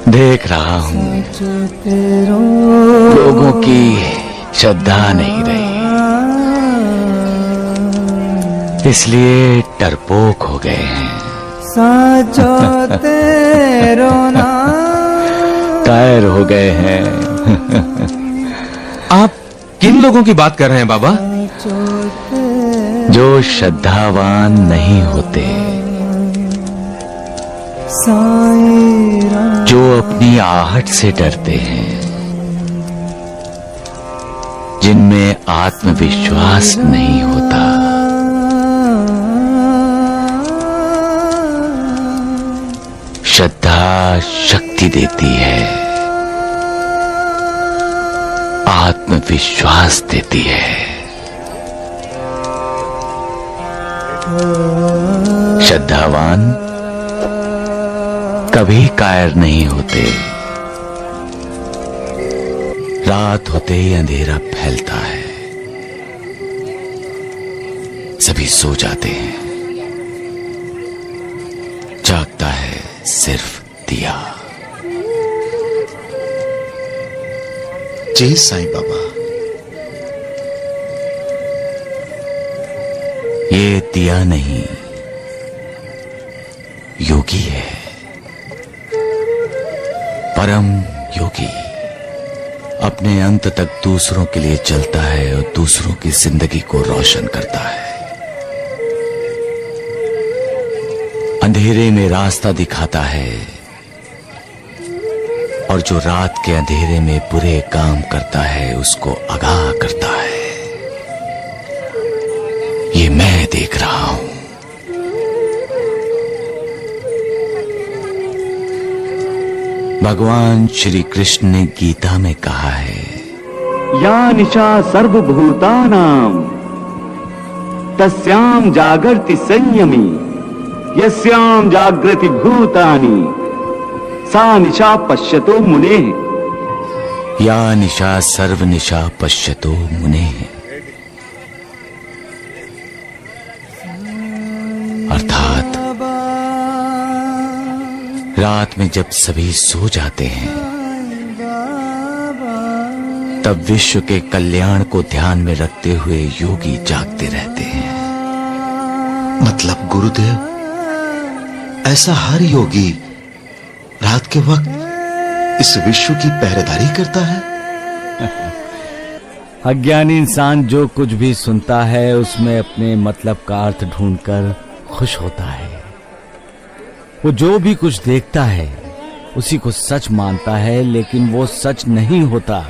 देख रहा हूं लोगों की श्रद्धा नहीं रही, इसलिए डरपोक हो गए हैं। कायर हो गए हैं। आप किन लोगों की बात कर रहे हैं बाबा? जो श्रद्धावान नहीं होते, जो अपनी आहट से डरते हैं, जिनमें आत्मविश्वास नहीं होता। श्रद्धा शक्ति देती है, आत्मविश्वास देती है। श्रद्धावान कभी कायर नहीं होते। रात होते ही अंधेरा फैलता है, सभी सो जाते हैं, जागता है सिर्फ दिया। जी साईं बाबा। ये दिया नहीं, योगी है, परम योगी। अपने अंत तक दूसरों के लिए चलता है और दूसरों की जिंदगी को रोशन करता है। अंधेरे में रास्ता दिखाता है और जो रात के अंधेरे में बुरे काम करता है उसको आगाह करता है। ये मैं देख रहा हूं। भगवान श्री कृष्ण ने गीता में कहा है, या निशा सर्वभूतानां तस्यां जागर्ति संयमी यस्यां जागृति भूतानि सा निशा पश्यतो मुनेः। या निशा सर्वनिशा पश्यतो मुनेः। अर्थात रात में जब सभी सो जाते हैं तब विश्व के कल्याण को ध्यान में रखते हुए योगी जागते रहते हैं। मतलब गुरुदेव, ऐसा हर योगी रात के वक्त इस विश्व की पहरेदारी करता है? अज्ञानी इंसान जो कुछ भी सुनता है उसमें अपने मतलब का अर्थ ढूंढकर खुश होता है। वो जो भी कुछ देखता है उसी को सच मानता है, लेकिन वो सच नहीं होता।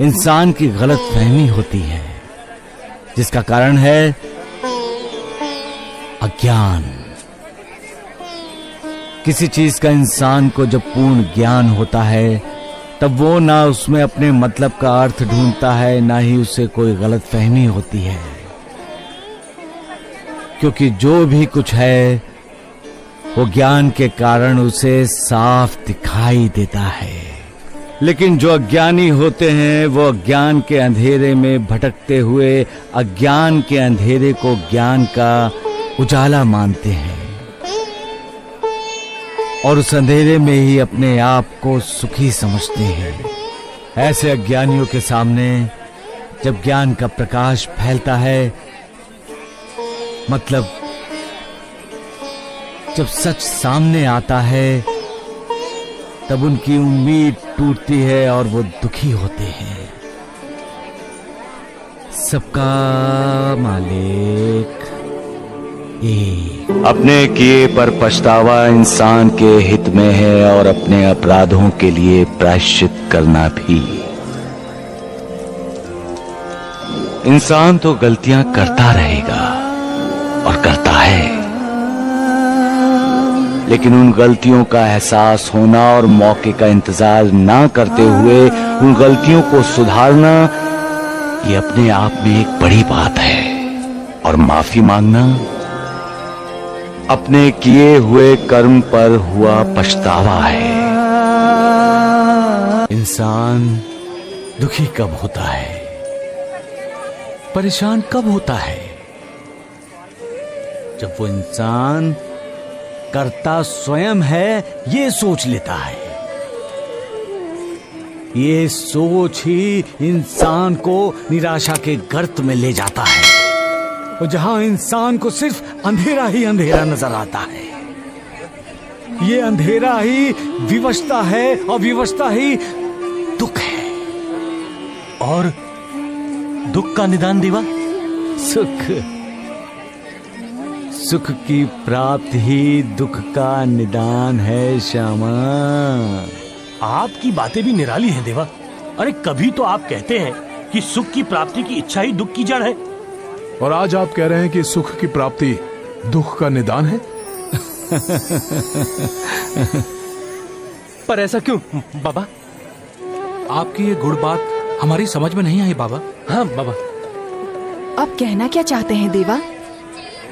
इंसान की गलतफहमी होती है जिसका कारण है अज्ञान। किसी चीज का इंसान को जब पूर्ण ज्ञान होता है तब वो ना उसमें अपने मतलब का अर्थ ढूंढता है, ना ही उसे कोई गलतफहमी होती है, क्योंकि जो भी कुछ है वो ज्ञान के कारण उसे साफ दिखाई देता है। लेकिन जो अज्ञानी होते हैं वो अज्ञान के अंधेरे में भटकते हुए अज्ञान के अंधेरे को ज्ञान का उजाला मानते हैं और उस अंधेरे में ही अपने आप को सुखी समझते हैं। ऐसे अज्ञानियों के सामने जब ज्ञान का प्रकाश फैलता है, मतलब जब सच सामने आता है, तब उनकी उम्मीद टूटती है और वो दुखी होते हैं। सबका मालिक एक। अपने किए पर पछतावा इंसान के हित में है और अपने अपराधों के लिए प्रायश्चित करना भी। इंसान तो गलतियां करता रहेगा और करता है, लेकिन उन गलतियों का एहसास होना और मौके का इंतजार ना करते हुए उन गलतियों को सुधारना, ये अपने आप में एक बड़ी बात है। और माफी मांगना अपने किए हुए कर्म पर हुआ पछतावा है। इंसान दुखी कब होता है, परेशान कब होता है? जब वो इंसान कर्ता स्वयं है ये सोच लेता है। ये सोच ही इंसान को निराशा के गर्त में ले जाता है, और जहां इंसान को सिर्फ अंधेरा ही अंधेरा नजर आता है। ये अंधेरा ही विवशता है, और विवशता ही दुख है। और दुख का निदान देवा? सुख की प्राप्ति ही दुख का निदान है श्यामा। आपकी बातें भी निराली हैं देवा। अरे कभी तो आप कहते हैं कि सुख की प्राप्ति की इच्छा ही दुख की जड़ है, और आज आप कह रहे हैं कि सुख की प्राप्ति दुख का निदान है। पर ऐसा क्यों बाबा? आपकी ये गुड़ बात हमारी समझ में नहीं आई बाबा। हाँ बाबा। आप कहना क्या चाहते हैं देवा?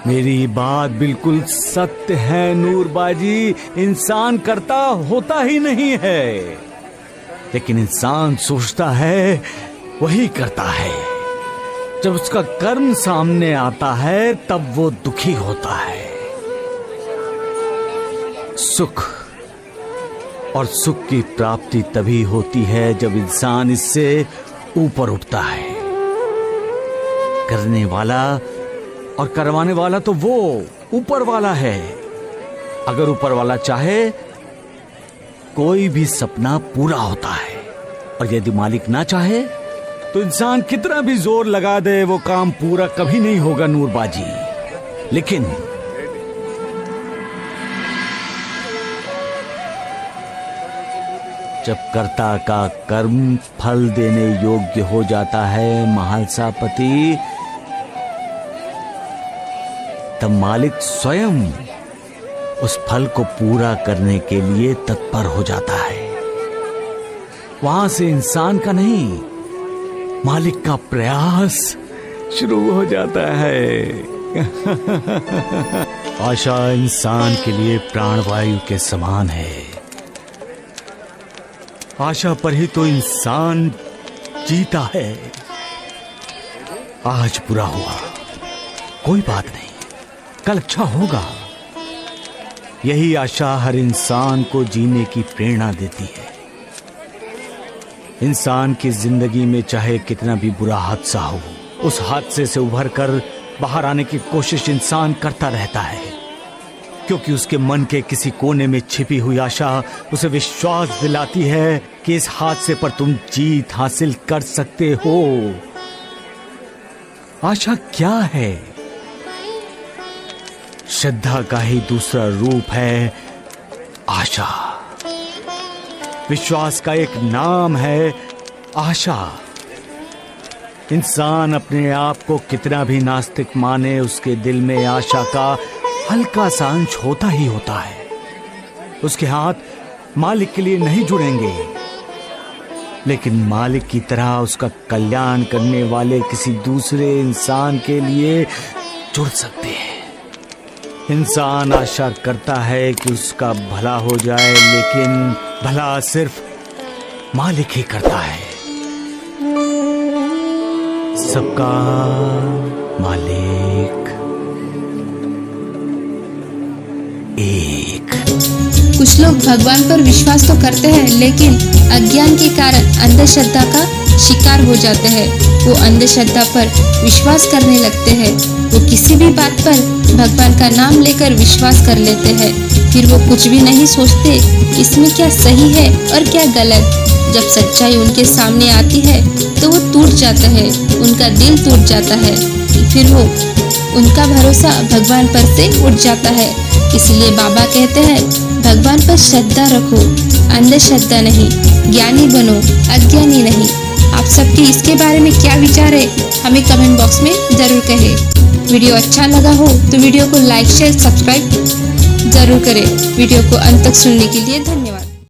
मेरी बात बिल्कुल सत्य है नूरबाजी। इंसान करता होता ही नहीं है, लेकिन इंसान सोचता है वही करता है। जब उसका कर्म सामने आता है तब वो दुखी होता है। सुख और सुख की प्राप्ति तभी होती है जब इंसान इससे ऊपर उठता है। करने वाला और करवाने वाला तो वो ऊपर वाला है। अगर ऊपर वाला चाहे कोई भी सपना पूरा होता है, और यदि मालिक ना चाहे तो इंसान कितना भी जोर लगा दे वो काम पूरा कभी नहीं होगा नूरबाजी। लेकिन जब कर्ता का कर्म फल देने योग्य हो जाता है महालसापति, तब मालिक स्वयं उस फल को पूरा करने के लिए तत्पर हो जाता है। वहां से इंसान का नहीं, मालिक का प्रयास शुरू हो जाता है। आशा इंसान के लिए प्राणवायु के समान है। आशा पर ही तो इंसान जीता है। आज बुरा हुआ, कोई बात नहीं, कल अच्छा होगा। यही आशा हर इंसान को जीने की प्रेरणा देती है। इंसान की जिंदगी में चाहे कितना भी बुरा हादसा हो, उस हादसे से उभरकर बाहर आने की कोशिश इंसान करता रहता है, क्योंकि उसके मन के किसी कोने में छिपी हुई आशा उसे विश्वास दिलाती है कि इस हादसे पर तुम जीत हासिल कर सकते हो। आशा क्या है? श्रद्धा का ही दूसरा रूप है आशा। विश्वास का एक नाम है आशा। इंसान अपने आप को कितना भी नास्तिक माने, उसके दिल में आशा का हल्का सा अंश होता ही होता है। उसके हाथ मालिक के लिए नहीं जुड़ेंगे, लेकिन मालिक की तरह उसका कल्याण करने वाले किसी दूसरे इंसान के लिए जुड़ सकते हैं। इंसान आशा करता है कि उसका भला हो जाए, लेकिन भला सिर्फ मालिक ही करता है। सबका मालिक एक। कुछ लोग भगवान पर विश्वास तो करते हैं, लेकिन अज्ञान के कारण अंधश्रद्धा का शिकार हो जाते हैं। वो अंधश्रद्धा पर विश्वास करने लगते हैं। वो किसी भी बात पर भगवान का नाम लेकर विश्वास कर लेते हैं। फिर वो कुछ भी नहीं सोचते इसमें क्या सही है और क्या गलत। जब सच्चाई उनके सामने आती है तो वो टूट जाता है, उनका दिल टूट जाता है। फिर वो उनका भरोसा भगवान पर से उठ जाता है। इसलिए बाबा कहते हैं भगवान पर श्रद्धा रखो, अंधश्रद्धा नहीं। ज्ञानी बनो, अज्ञानी नहीं। आप सबके इसके बारे में क्या विचार है हमें कमेंट बॉक्स में जरूर कहें। वीडियो अच्छा लगा हो तो वीडियो को लाइक शेयर सब्सक्राइब जरूर करें। वीडियो को अंत तक सुनने के लिए धन्यवाद।